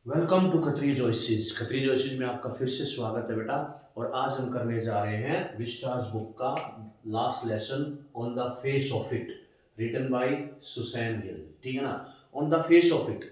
Welcome to Khatri choices. Khatri choices में आपका फिर से स्वागत है बेटा। और आज हम करने जा रहे हैं विस्टाज बुक का last lesson on the face of it, written by Susan Hill. ठीक है ना, on the face of it.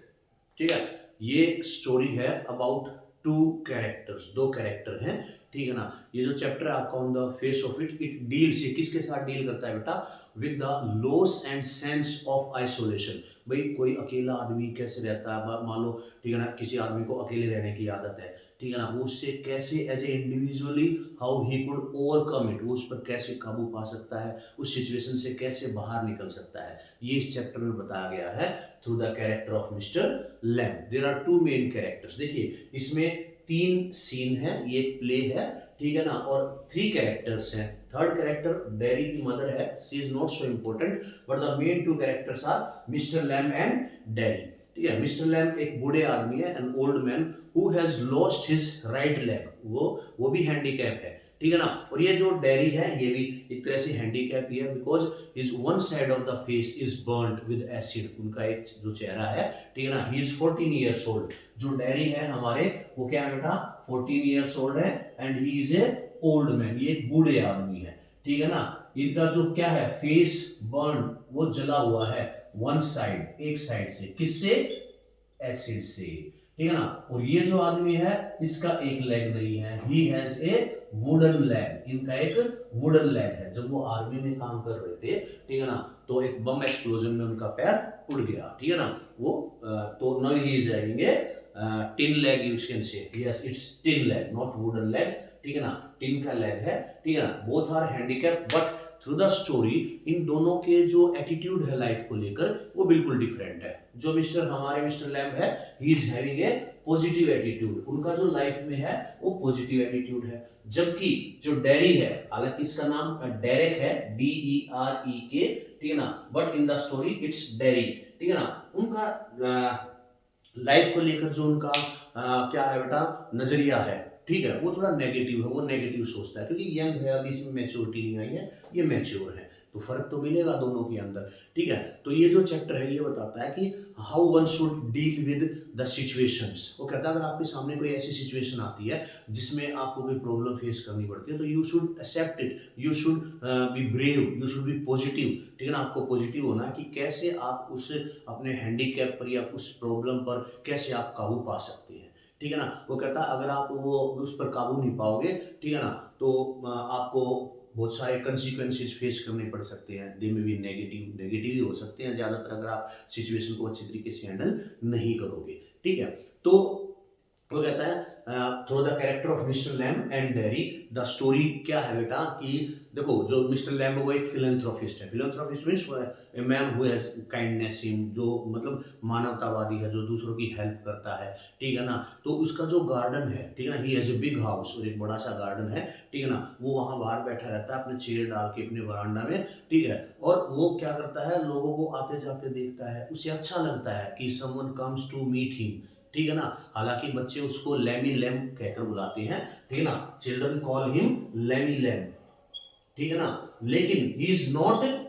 ठीक है, ये स्टोरी है अबाउट टू कैरेक्टर्स, दो कैरेक्टर हैं। ठीक है ना, ये जो चैप्टर है आपका on the face of it, it deals, ये किसके साथ डील करता है बेटा? With the loss and sense of isolation. भाई कोई अकेला आदमी कैसे रहता है, मान लो, ठीक है ना, किसी आदमी को अकेले रहने की आदत है, ठीक है ना, वो उससे कैसे as a individually how he could overcome it, वो उस पर कैसे काबू पा सकता है, उस सिचुएशन से कैसे बाहर निकल सकता है, ये इस चैप्टर में बताया गया है through the character of mister Lamb. There are two main characters. देखिए इसमें तीन सीन है, ये एक प्ले है, ठीक है ना, और थ्री कैरेक्टर्स हैं। थर्ड कैरेक्टर डेरी की मदर है, she is not so important, but the main two characters are mister Lamb and Derry. ठीक है, मिस्टर लैम्ब एक बूढ़े आदमी है, an old man who has lost his right leg, वो भी हैंडीकैप है। ठीक है ना, और ये जो डेरी है ये भी एक तरह से हैंडीकैप ही है, because his one side of the face is burned with acid. उनका एक जो चेहरा है, ठीक है ना, ही इज 14 ईयर्स ओल्ड। जो डेरी है हमारे, वो क्या है बेटा? 14 ईयर्स ओल्ड है, and he is A old man, ये एक बूढ़े आदमी है। ठीक है ना, इनका जो क्या है, फेस बर्न, वो जला हुआ है वन साइड, एक साइड से, किससे? एसिड से। ठीक है ना, और ये जो आदमी है इसका एक लेग नहीं है, he has a wooden leg, इनका एक वुडन लेग है। जब वो आर्मी में काम कर रहे थे, ठीक है ना, तो एक बम एक्सप्लोजन में उनका पैर उड़ गया। ठीक है ना, वो तो now he is having a tin leg, you can से, yes it's tin leg, not wooden leg. ठीक है ना, टिन का लेग है। ठीक है ना, both are handicap, but through the story इन दोनों के जो एटीट्यूड है लाइफ को लेकर, वो बिल्कुल डिफरेंट है। जो हमारे मिस्टर लैम्ब है, he is having a positive attitude, उनका जो लाइफ में है वो पॉजिटिव एटीट्यूड है। जबकि जो डेरी है, हालांकि इसका नाम डेरेक है, DEREK, ठीक है ना, but in the story it's dairy. ठीक है ना, उनका लाइफ को लेकर जो उनका क्या है बेटा, नजरिया है, ठीक है, वो थोड़ा नेगेटिव है, वो नेगेटिव सोचता है, क्योंकि यंग है, अभी इसमें मैच्योरिटी नहीं आई है, ये मैच्योर है, तो फर्क तो मिलेगा दोनों के अंदर। ठीक है, तो ये जो चैप्टर है ये बताता है कि how one should deal with the situations. वो कहता है अगर आपके सामने कोई ऐसी सिचुएशन आती है जिसमें आपको कोई प्रॉब्लम फेस करनी पड़ती है, तो you should accept it, you should be brave, you should be positive. ठीक है ना, आपको पॉजिटिव होना है कि कैसे आप उस अपने हैंडीकैप पर या उस प्रॉब्लम पर कैसे आप काबू पा सकते हैं। ठीक है ना, वो कहता है अगर आप वो उस पर काबू नहीं पाओगे, ठीक है ना, तो आपको बहुत सारे कंसिक्वेंसेस फेस करने पड़ सकते हैं। दे में भी नेगेटिव ही हो सकते हैं ज़्यादातर, अगर आप सिचुएशन को अच्छी तरीके से हैंडल नहीं करोगे। ठीक है, तो वो कहता है through the character of mister Lamb and dairy, the story क्या है बेटा कि देखो, जो मिस्टर लैम्ब है वो एक फिलेंथ्रोपिस्ट है। Philanthropist means a man who has kindness इन, जो मतलब मानवतावादी है, जो दूसरों की हेल्प करता है। ठीक है ना, तो उसका जो गार्डन है, ठीक है ना, he has a big house, और एक बड़ा सा गार्डन है। ठीक है ना, वो वहाँ बाहर बैठा रहता है अपने चेयर डाल के अपने बरामदा में। ठीक है, और वो क्या करता है, लोगों को आते जाते देखता है, उसे अच्छा लगता है कि someone comes to meet him. ठीक है ना, हालांकि बच्चे उसको लैमी लैम्ब कहकर बुलाते हैं। ठीक है ना, children call him Lammy lamb. ठीक है ना, लेकिन he is not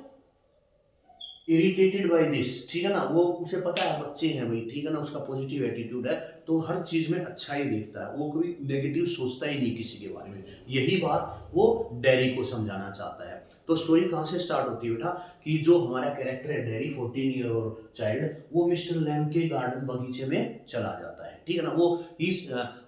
irritated by this. ठीक है ना, वो उसे पता है बच्चे हैं भाई, ठीक है ना, उसका पॉजिटिव एटीट्यूड है, तो हर चीज में अच्छा ही देखता है, वो कभी नेगेटिव सोचता ही नहीं किसी के बारे में। यही बात वो डेरी को समझाना चाहता है। तो स्टोरी कहाँ से स्टार्ट होती है बेटा कि जो हमारा कैरेक्टर है डेरी, 14 ईयर और चाइल्ड, वो मिस्टर लैम्ब के गार्डन बगीचे में चला जाता है। ठीक है ना,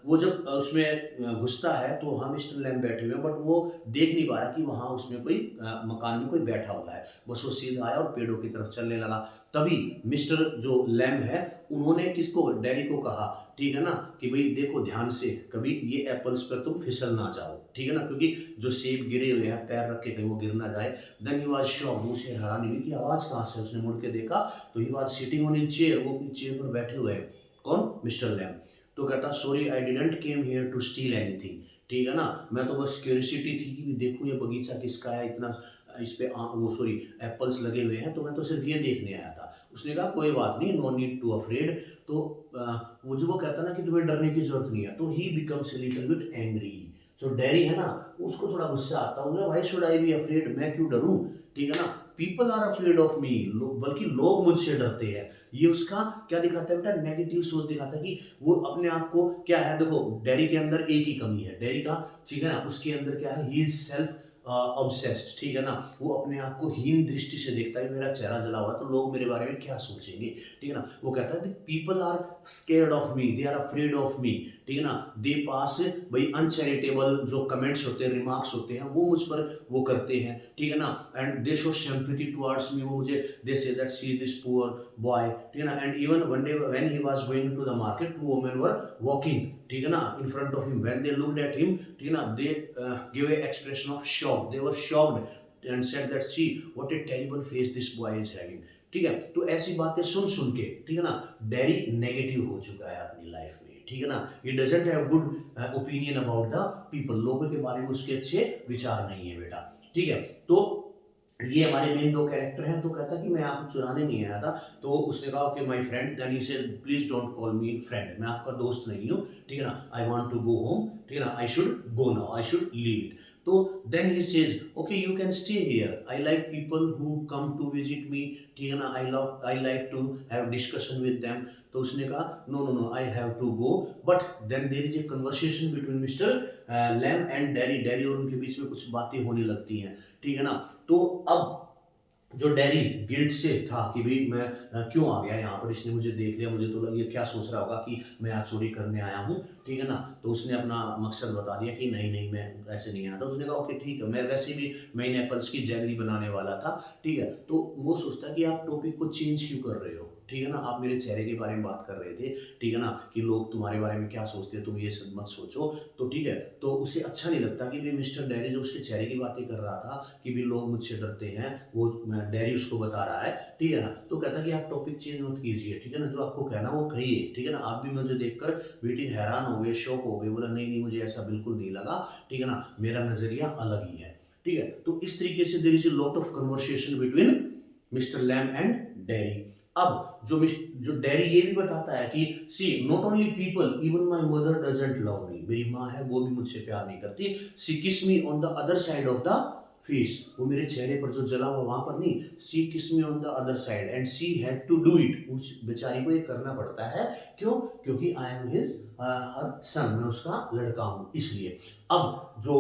वो जब उसमें घुसता है तो वहाँ मिस्टर लैम्ब बैठे हुए हैं, बट वो देख नहीं पा रहा कि वहाँ उसमें कोई मकान में कोई बैठा हुआ है। बस वो सीधा आया और पेड़ों की तरफ चलने लगा। तभी मिस्टर जो लैम्ब है, उन्होंने किसको, डैडी को कहा, ठीक है ना, कि भाई देखो ध्यान से, कभी ये एप्पल्स पर तुम फिसल ना जाओ। ठीक है ना, क्योंकि जो सेब गिरे हुए हैं, पैर रख के कहीं वो गिर ना जाए। देन ही वाज शॉक्ड, उसे हैरानी हुई कि आवाज कहाँ से। उसने मुड़ के देखा तो he was sitting on his chair, वो अपनी चेयर पर बैठे हुए हैं। कौन? Mister Lamb. तो कहता sorry I didn't came here to steal anything. ठीक है ना, मैं तो बस क्यूरियोसिटी थी कि देखूं ये बगीचा किसका है, इतना इस पे वो सॉरी एप्पल्स लगे हुए हैं, तो मैं तो सिर्फ ये देखने आया था। उसने कहा कोई बात नहीं, नो नीड टू अफ्रेड। तो वो कहता ना कि तुम्हें डरने की जरूरत नहीं है, तो ही बिकम्स लिटिल बिट एंग्री। जो डेरी है ना, उसको थोड़ा गुस्सा आता है, भाई शुड आई बी अफ्रेड, मैं क्यों डरूं। ठीक है ना, people are afraid of me, बल्कि लोग मुझसे डरते हैं। ये उसका क्या दिखाता है बेटा, नेगेटिव सोच दिखाता है कि वो अपने आप को क्या है, देखो डेरी के अंदर एक ही कमी है डेरी का, ठीक है ना, उसके अंदर क्या है, ही इज सेल्फ ऑब्सेस्ड, ठीक है ना, वो अपने आप को हीन दृष्टि से देखता है, मेरा चेहरा जला हुआ तो लोग मेरे बारे में क्या सोचेंगे, ठीक है ना। वो कहता है people are scared of me, they are afraid of me, ठीक है ना, दे पास भाई अनचैरिटेबल जो कमेंट्स होते हैं, रिमार्क्स होते हैं, वो मुझ पर वो करते हैं, ठीक है ना, and they show sympathy towards me, वो मुझे they say that see this poor boy, ठीक है ना, and even one day when he was going to the market, two women were walking, ठीक है ना, in front of him, when they looked at him, ठीक है ना, they give a expression of shock, they were shocked and said that see what a terrible face this boy is having, ठीक है। तो ऐसी बातें सुन सुन के, ठीक है ना, डेरी नेगेटिव हो चुका है अपनी लाइफ में, ठीक है ना, he doesn't have good opinion about the people, लोगों के बारे में उसके अच्छे विचार नहीं है बेटा, ठीक है। तो ये हमारे मेन दो कैरेक्टर हैं। तो कहता कि मैं आपको चुराने नहीं आया था, तो उसने कहा कि my friend, then he said please don't call me friend, मैं आपका दोस्त नहीं हूँ, ठीक है ना, I want to go home, ठीक है ना, I should go now, I should leave it. तो then he says okay you can stay here, I like people who come to visit me, ठीक है ना, I like to have discussion with them. तो उसने कहा no no no I have to go, but then there is a conversation between mister Lamb and Derry, Derry और उनके बीच में कुछ बातें होने लगती हैं, ठीक है ना। तो अब जो डैरी गिल्ट से था कि भाई मैं क्यों आ गया यहाँ पर, इसने मुझे देख लिया, मुझे तो ये क्या सोच रहा होगा कि मैं यहाँ चोरी करने आया हूँ, ठीक है ना। तो उसने अपना मकसद बता दिया कि नहीं नहीं मैं ऐसे नहीं आया था। उसने कहा ओके ठीक है, मैं वैसे भी मैंने एप्पल्स की जैगरी बनाने वाला था, ठीक है। तो वो सोचता है कि आप टॉपिक को चेंज क्यों कर रहे हो, ठीक है ना, आप मेरे चेहरे के बारे में बात कर रहे थे, ठीक है ना, कि लोग तुम्हारे बारे में क्या सोचते हैं, तुम ये सब मत सोचो, तो ठीक है। तो उसे अच्छा नहीं लगता कि भाई मिस्टर डैरी जो उसके चेहरे की बातें कर रहा था कि भी लोग मुझसे डरते हैं, वो डैरी उसको बता रहा है, ठीक है ना। तो कहता है कि आप टॉपिक चेंज मत कीजिए, ठीक है ना, जो आपको कहना वो कहिए, ठीक है ना। आप भी मुझे देखकर बेटी हैरान हो गए, शौक हो गए, बोला नहीं नहीं मुझे ऐसा बिल्कुल नहीं लगा, ठीक है ना, मेरा नजरिया अलग ही है, ठीक है। तो इस तरीके से there is a lot of conversation between mister Lamb and Derry. अब जो डैरी ये भी बताता है कि see not only people, even my mother doesn't love me, मेरी माँ है वो भी मुझसे प्यार नहीं करती, सी kiss me on the other side of the face, वो मेरे चेहरे पर जो जला हुआ वहां पर नहीं, she kiss me on the other side and she had to do it, उस बेचारी को ये करना पड़ता है, क्यों, क्योंकि आई एम हिज हर सन, मैं उसका लड़का हूँ इसलिए। अब जो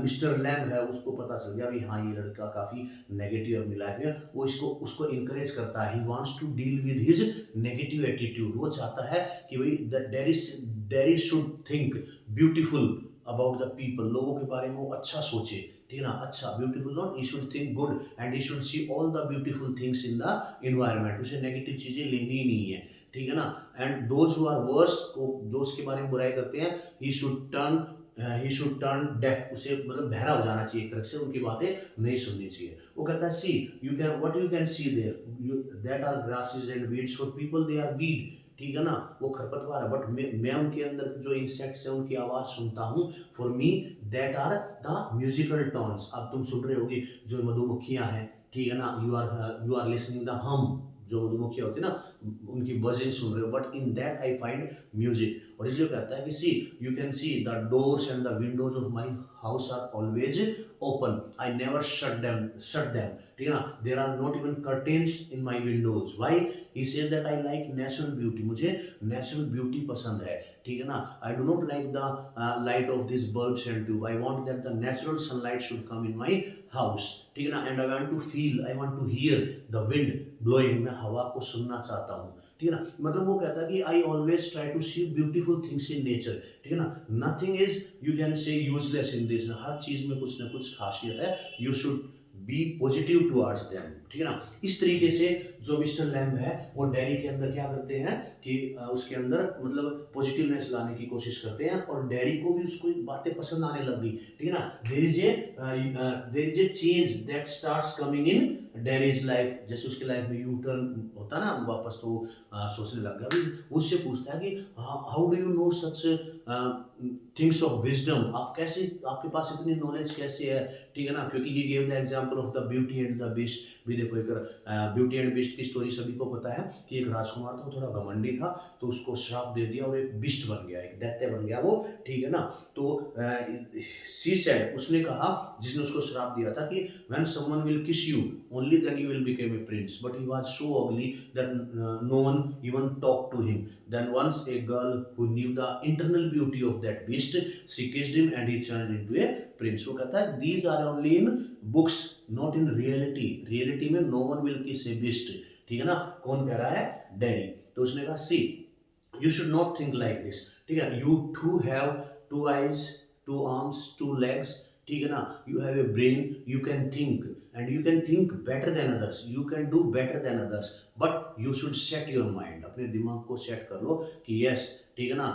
मिस्टर लैम है उसको पता चल गया भी हाँ ये लड़का काफी नेगेटिव अपनी लाइफ में, वो इसको उसको इनकरेज करता है, he wants to deal with his negative attitude, वो चाहता है कि भाई there should think beautiful about the people, लोगों के बारे में वो अच्छा सोचे, ठीक है ना, अच्छा beautiful not, he should think good and he should see all the beautiful things in the environment, उसे नेगेटिव चीजें लेनी ही नहीं है, ठीक है ना। And those who are worse, जो उसके बारे में बुराई करते हैं, ही शुड टर्न डेफ, उसे मतलब बहरा हो जाना चाहिए एक तरह से, उनकी बातें नहीं सुननी चाहिए। वो कहता है see you can what you can see there that are grasses and weeds, for people they are weed, ठीक है ना, वो खरपतवार है, बट मैं उनके अंदर जो इंसेक्ट्स है उनकी आवाज सुनता हूँ, for me that are the musical tones. अब तुम सुन रहे होगी जो मधुमक्खियां हैं, ठीक है ना, यू आर लिसनिंग द हम, जो मधुमक्खियां होती है ना उनकी बजिंग सुन रहे हो, but in that I find music. और इसलिए कहता है कि see you can see the doors and the windows of my house are always open, I never shut them, ठीक है ना, there are not even curtains in my windows, why, he says that I like natural beauty, मुझे natural beauty पसंद है, ठीक है ना, I do not like the light of this bulbs and tube, I want that the natural sunlight should come in my house, ठीक है ना, and I want to hear the wind blowing, मैं हवा को सुनना चाहता हूँ, ठीक है ना। मतलब वो कहता है कि I always try to see beautiful things in nature, ठीक है ना, nothing is you can say useless in this, हर चीज में कुछ ना कुछ खासियत है, you should be positive towards them, ठीक है ना। इस तरीके से जो मिस्टर लैम्ब है वो डैरी के अंदर क्या करते हैं कि उसके अंदर मतलब पॉजिटिवनेस लाने की कोशिश करते हैं, और डैरी को भी उसको बातें पसंद आने लग गई, ठीक है ना। There is a change that starts coming in Derry's life, जैसे उसके लाइफ में यू टर्न होता ना वापस, तो सोचने लग गया। अभी उससे पूछता है कि how do you know such things of wisdom, आप कैसे, आपके पास इतनी नॉलेज कैसे है, ठीक है ना, क्योंकि he gave the example of the beauty and the beast. भी देखो एक ब्यूटी एंड बीस्ट की स्टोरी सभी को पता है कि एक राजकुमार था, थोड़ा घमंडी था, तो उसको श्राप दे दिया और एक बिस्ट बन गया, एक दैत्य बन गया वो, ठीक है ना। तो सी सेड, उसने कहा, जिसने उसको श्राप दिया था कि व्हेन समवन विल किस you only then you will become a prince. But he was so ugly that no one even talked to him. Then once a girl who knew the internal beauty of that beast, she kissed him and he turned into a prince. वो कहता है these are only in books, not in reality. Reality में no one will kiss a beast. ठीक है ना? कौन कह रहा है? डैरी. तो उसने कहा see, you should not think like this. ठीक है? You too have two eyes, two arms, two legs. ठीक है ना? You have a brain, you can think and you can think better than others, you can do better than others, but you should set your mind. अपने दिमाग को set कर लो कि yes, ठीक है ना,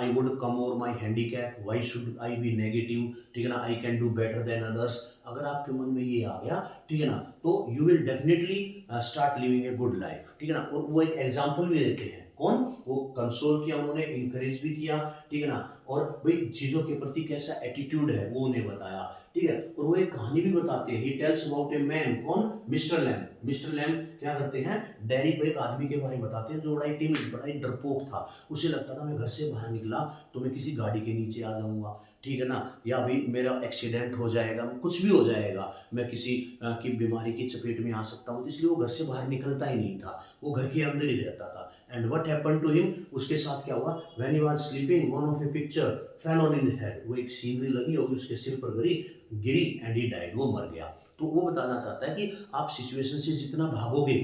I would come over my handicap, why should I be negative, ठीक है ना, I can do better than others. अगर आपके मन में ये आ गया, ठीक है ना, तो you will definitely start living a good life. ठीक है ना? और वो एक एग्जाम्पल भी देते हैं. कौन? वो कंसोल किया उन्होंने, इंकरेज भी किया, ठीक है ना, और भाई चीजों के प्रति कैसा एटीट्यूड है वो उन्हें बताया. ठीक है, और वो एक कहानी भी बताते हैं. He tells about a man. कौन? Mister Lamb. मिस्टर लैम क्या करते हैं? डेयरी को एक आदमी के बारे में बताते हैं जो बड़ा ही टीमिड, बड़ा ही डरपोक था. उसे लगता था मैं घर से बाहर निकला तो मैं किसी गाड़ी के नीचे आ जाऊंगा, ठीक है ना, या भी मेरा एक्सीडेंट हो जाएगा, कुछ भी हो जाएगा, मैं किसी की बीमारी की चपेट में आ सकता हूँ. इसलिए वो घर से बाहर निकलता ही नहीं था, वो घर के अंदर ही रहता था. And what happened to him? उसके साथ क्या हुआ? When he was sleeping one of a picture fell on his head. वो एक सीनरी लगी होगी उसके सिर पर गिरी एंड ही डाइड. वो मर गया. तो वो बताना चाहता है कि आप सिचुएशन से जितना भागोगे,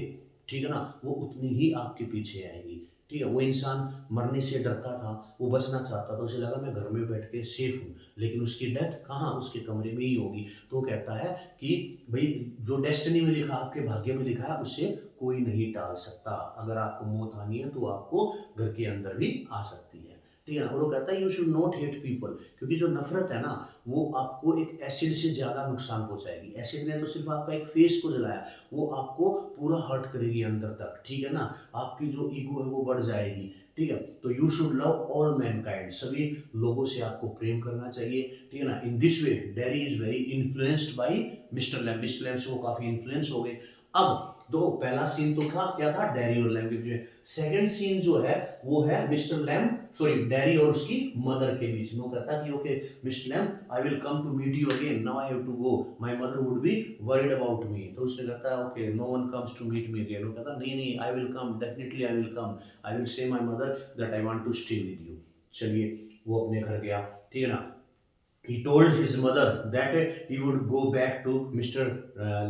ठीक है ना, वो उतनी ही आपके पीछे आएगी. ठीक है, वो इंसान मरने से डरता था, वो बचना चाहता था, उसे लगा मैं घर में बैठ के सेफ हूँ, लेकिन उसकी डेथ कहाँ? उसके कमरे में ही होगी. तो वो कहता है कि भाई जो डेस्टिनी में लिखा, आपके भाग्य में लिखा है, उससे कोई नहीं टाल सकता. अगर आपको मौत आनी है तो आपको घर के अंदर भी आ सकती है. ठीक है ना? और वो कहता है you should not hate people, क्योंकि जो नफरत है ना वो आपको एक एसिड से ज़्यादा नुकसान पहुंचाएगी. एसिड ने तो सिर्फ आपका एक फेस को जलाया, वो आपको पूरा हर्ट करेगी अंदर तक. ठीक है ना? आपकी जो ईगो है वो बढ़ जाएगी. ठीक है, तो you should love all Mankind, सभी लोगों से आपको प्रेम करना चाहिए. ठीक है ना? In this way Derry is very influenced by mister Lamb. Mister Lamb से वो काफ़ी इन्फ्लुएंस हो गए. अब दो पहला सीन तो था, क्या था? डेरी और लैम के बीच में. सेकंड सीन जो है वो है मिस्टर लैम, सॉरी, डेरी और उसकी मदर के बीच में. वो कहता है कि okay mister Lamb, I will come to meet you again, now I have to go, my mother would be worried about me. तो उसने कहता है okay, no one comes to meet me again. वो कहता नहीं नहीं, I will come, definitely I will come, I will say my mother that I want to stay with you. चलिए, वो अपने घर गया. ठीक है ना? He told his mother that he would go back to Mr.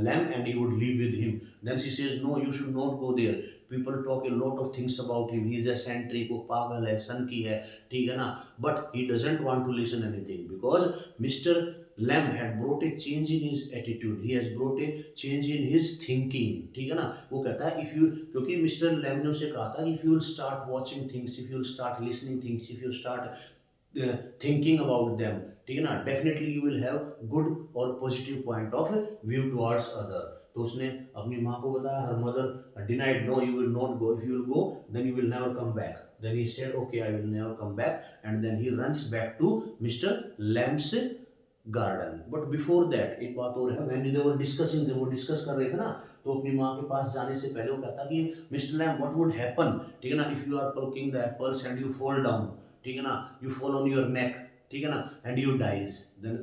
Lamb and he would live with him. Then she says, no, you should not go there. People talk a lot of things about him. He is eccentric, वो पागल है, सन की है, ठीक है ना? But he doesn't want to listen anything because Mr. Lamb had brought a change in his attitude. He has brought a change in his thinking. ठीक है ना? वो कहता है if you, क्योंकि Mr. Lamb ने उसे कहा था if you will start watching things, if you will start listening things, if you start thinking about them, ठीक है ना, definitely you will have good और positive point of view towards other. तो उसने अपनी माँ को बताया. Her mother denied, no you will not go, if you will go then you will never come back. Then he said okay I will never come back and then he runs back to mister Lamb's garden. But before that एक बात और है. When they were discussing, जब वो discuss कर रहे थे ना, तो अपनी माँ के पास जाने से पहले वो कहता कि mister Lamb what would happen, ठीक है ना, if you are plucking the apples and you fall down, ठीक है ना, you fall on your neck, ठीक है ना, and you dies, then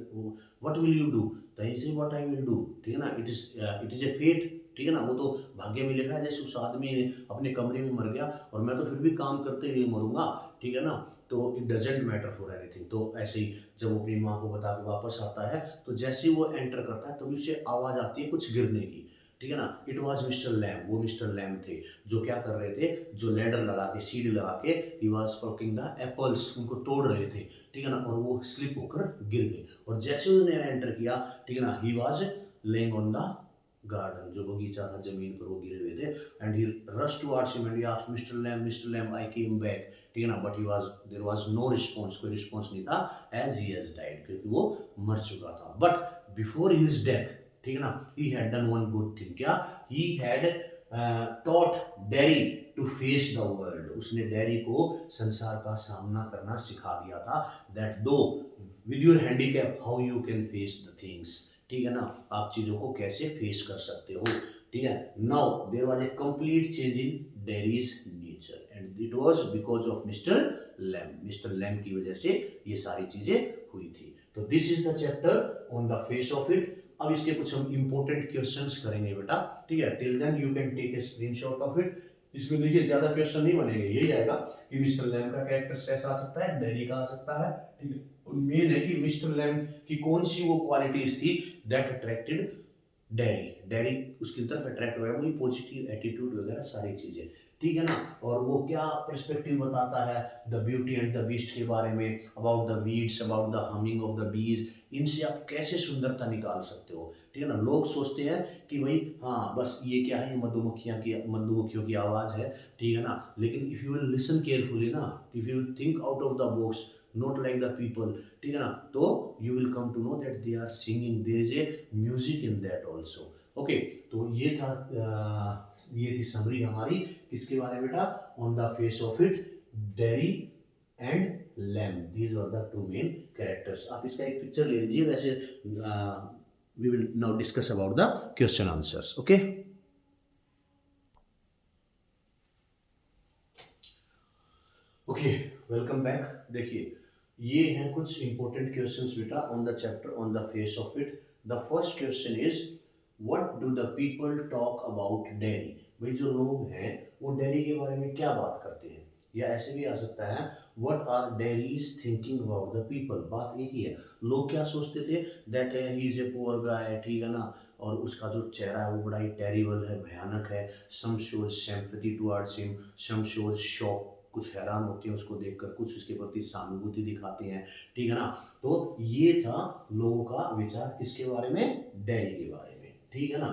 what will you do? then he say what I will do, ठीक है ना, it is a fate, ठीक है ना, वो तो भाग्य में लिखा है. जैसे उस आदमी अपने कमरे में मर गया और मैं तो फिर भी काम करते हुए मरूंगा, ठीक है ना, तो it doesn't matter for anything. तो ऐसे ही जब वो अपनी माँ को बता के वापस आता है तो जैसे ही वो एंटर करता है तभी उसे आवाज़ आती है कुछ गिरने की. ठीक है ना? It was mister Lamb. वो मिस्टर लैम थे जो क्या कर रहे थे, जो लैडर लगा के, सीढ़ी लगा के, he was plucking the apples, उनको तोड़ रहे थे. ठीक है ना? और वो स्लिप होकर गिर गए. और जैसे उन्होंने एंटर किया, ठीक है ना, he was laying on the garden, जो बगीचा था, जमीन पर वो गिरे हुए थे. And he rush towards him and he asked mister Lamb I came back, ठीक है ना, but there was no response, कोई रिस्पॉन्स नहीं था, एज ही हैज डाइड, क्योंकि वो मर चुका था. बट बिफोर हिज डेथ, ठीक है ना, he had done one good thing. क्या? he had taught Derry to face the world. उसने डेरी को संसार का सामना करना सिखा दिया था. that though with your handicap how you can face the things, ठीक है ना, आप चीजों को कैसे फेस कर सकते हो. ठीक है. now there was a complete change in Derry's nature and it was because of Mr. Lamb. Mr. Lamb की वजह से ये सारी चीजें हुई थी. तो this is the chapter on the face of it. अब इसके कुछ हम इंपॉर्टेंट क्वेश्चंस करेंगे बेटा, ठीक है। Till then you can take a screenshot of it. इसमें देखिए ज्यादा क्वेश्चन नहीं बनेंगे, यही आएगा कि मिस्टर लैम का कैरेक्टर कैसा आ सकता है, डेरी का आ सकता है, ठीक है। मेन है कि मिस्टर लैम की कौन सी वो क्वालिटीज थी दैट अट्रैक्टेड डेरी, डेरी उसकी तरफ अट्रैक्ट हुआ, वही पॉजिटिव एटीट्यूड वगैरह सारी चीजें, ठीक है ना। और वो क्या पर्सपेक्टिव बताता है the beauty and the beast के बारे में, about the weeds, about the humming of the bees, इनसे आप कैसे सुंदरता निकाल सकते हो, ठीक है ना। लोग सोचते हैं कि भाई हाँ बस ये क्या है, ये मधुमक्खियों की आवाज़ है, ठीक है ना। लेकिन if you will listen carefully ना, if you will think out of the box, not like the people, ठीक है ना, तो you will come to know that they are singing, there is a music in that also. Okay, तो ये था ये थी समरी हमारी किसके बारे में बेटा, on the face of it, Derry and Lamb, these are the two main characters. आप इसका एक पिक्चर ले लीजिए, वैसे we will now discuss about the question answers. Okay, okay, welcome back. देखिए ये हैं कुछ इंपॉर्टेंट क्वेश्चंस बेटा on the chapter on the face of it. The first question is what do the people talk about Derry. भाई जो लोग हैं वो डेरी के बारे में क्या बात करते हैं, या ऐसे भी आ सकता है what are Derry's thinking about the people. बात एक ही है, लोग क्या सोचते थे, that he is a poor guy, ठीक है ना, और उसका जो चेहरा है वो बड़ा ही टेरिबल है, भयानक है। Some shows sympathy towards him, some shows shock, कुछ हैरान होते हैं उसको देखकर, कुछ उसके प्रति सहानुभूति दिखाते हैं, ठीक है ना। तो ये था लोगों का विचार किसके बारे में, डेरी के बारे में, ठीक है ना।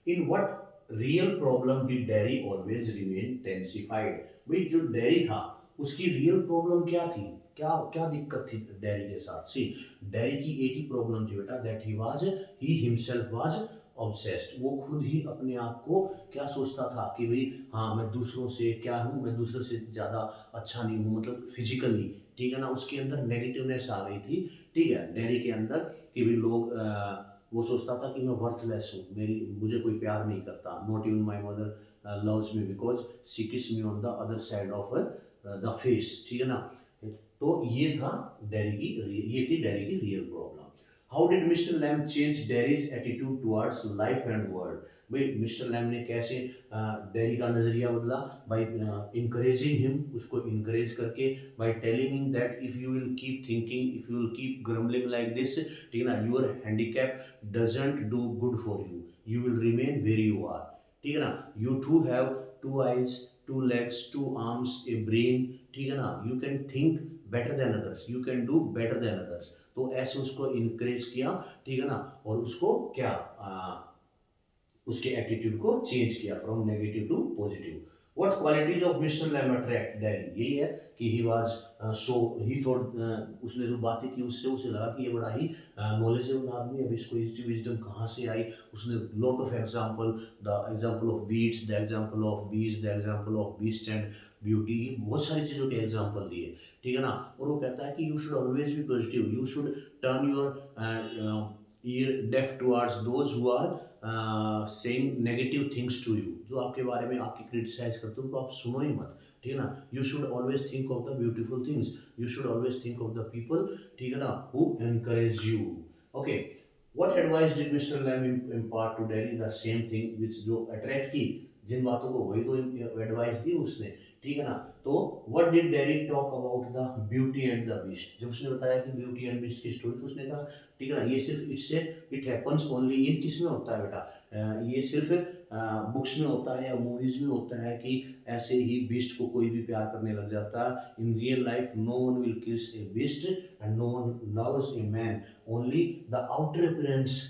In what real problem did Derry always remain tensified. भाई जो डेरी था उसकी रियल प्रॉब्लम क्या थी, क्या क्या दिक्कत थी डेरी के साथ। सी, डेरी की एक ही प्रॉब्लम थी बेटा, that he himself was obsessed. वो खुद ही अपने आप को क्या सोचता था कि भाई हाँ मैं दूसरों से क्या हूँ, मैं दूसरों से ज़्यादा अच्छा नहीं हूँ, मतलब फिजिकली, ठीक है ना। उसके अंदर नेगेटिवनेस आ गई थी, ठीक है, डेरी के अंदर, कि भाई लोग वो सोचता था कि मैं वर्थलेस हूँ, मुझे कोई प्यार नहीं करता, not even my mother loves me because she kiss me on the other side of the face, ठीक है ना। तो ये था ये थी डेरी की real problem. How did mister Lamb change Derry's attitude towards life and world. भाई मिस्टर लैम ने कैसे डेरी का नजरिया बदला, बाय इंकरेजिंग हिम, उसको इंकरेज करके, by telling him that if you will keep thinking, if you will keep grumbling like this, ठीक है ना, your handicap doesn't do good for you, you will remain where you are, ठीक है ना। You too have to eyes, two legs, two arms, a brain, ठीक है ना, you can think better than others, you can do better than others. तो ऐसे उसको encourage किया, ठीक है ना, और उसको क्या उसके एटीट्यूड को चेंज किया from negative to positive. What qualities of mister Lamb attract Derry, यही है कि he was so he thought, उसने जो बातें की उससे उसे लगा कि ये बड़ा ही नॉलेजेबल आदमी है, अब इसको विजडम कहाँ से आई। उसने lot of example, the example of weeds, the example of bees, the example of beast and beauty, बहुत सारी चीज़ों के एग्जांपल दिए, ठीक है ना। और वो कहता है कि you should always be positive, you should turn your ear deaf towards those who are saying negative things to you, जो आपके बारे में आपकी क्रिटिसाइज करते हो उनको आप सुनो ही मत, ठीक है ना। You should always think of the beautiful things, you should always think of the people, ठीक है ना, who encourage you. Okay, what advice did mister Lamb impart to Derry, the same thing which, जो attract की जिन बातों को वही तो advice दी उसने, ठीक है ना। तो what did dairy talk about the beauty and the beast, जब उसने बताया कि ब्यूटी एंड बीस्ट की स्टोरी, तो उसने कहा ठीक है ना, ये सिर्फ इससे इट हैपन्स ओनली इन, किस में होता है बेटा, ये सिर्फ बुक्स में होता है या मूवीज में होता है कि ऐसे ही बीस्ट को कोई भी प्यार करने लग जाता है। In real life no one will kiss a beast and no one loves a man, only the outer appearance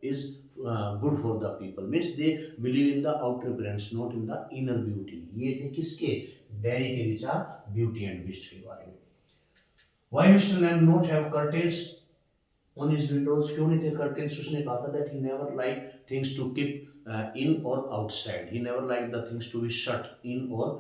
is good for the people, means they believe in the outer appearance, not in the inner beauty। ये थे किसके, dairy के विचार beauty and beast के बारे में। Why Mr. Lamb not have curtains on his windows, क्यों नहीं थे curtains, उसने कहा था that he never liked things to keep in or outside, he never liked the things to be shut in or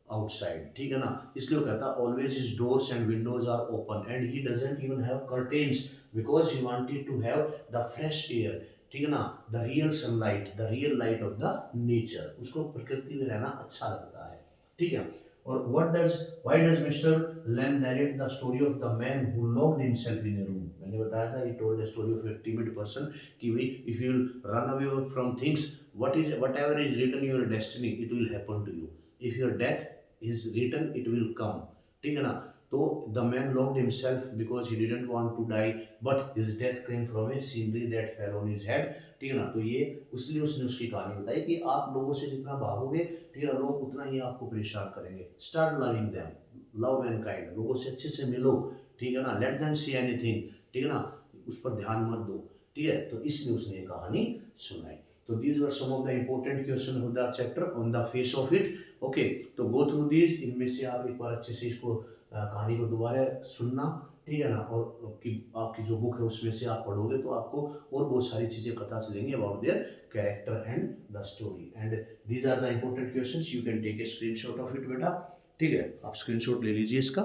outside, ठीक है ना। इसलिए वो कहता always his doors and windows are open and he doesn't even have curtains because he wanted to have the fresh air, ठीक है ना, the real sunlight, the real light of the nature, उसको प्रकृति में रहना अच्छा लगता है, ठीक है। और why does Mr. Lamb narrate the story of the man who locked himself in a room? मैंने बताया था, he told the story of a timid person कि भाई if you run away from things, whatever is written in your destiny, it will happen to you. If your death is written, it will come. ठीक है ना? तो the man locked himself because he didn't want to die, but his death came from a scenery that fell on his head. ठीक है ना? तो ये उसलिए उसने उसकी कहानी बताई कि आप लोगों से जितना भागोगे, ठीक है ना, लोग उतना ही आपको परेशान करेंगे. Start loving them, love and kind, लोगों से अच्छे से मिलो, ठीक है ना, लेट देम सी एनीथिंग, ठीक है ना, उस पर ध्यान मत दो, ठीक है. तो इसलिए उसने ये कहानी सुनाई. तो these were some of the important questions of the chapter on the face of it. Okay, तो go through these, इनमें से आप एक बार अच्छे से इसको कहानी को दोबारा सुनना, ठीक है ना, और कि आपकी जो बुक है उसमें से आप पढ़ोगे तो आपको और बहुत सारी चीज़ें पता चलेंगी about their character and the story. And these are the important questions, you can take a screenshot of it बेटा, ठीक है, आप स्क्रीनशॉट ले लीजिए इसका.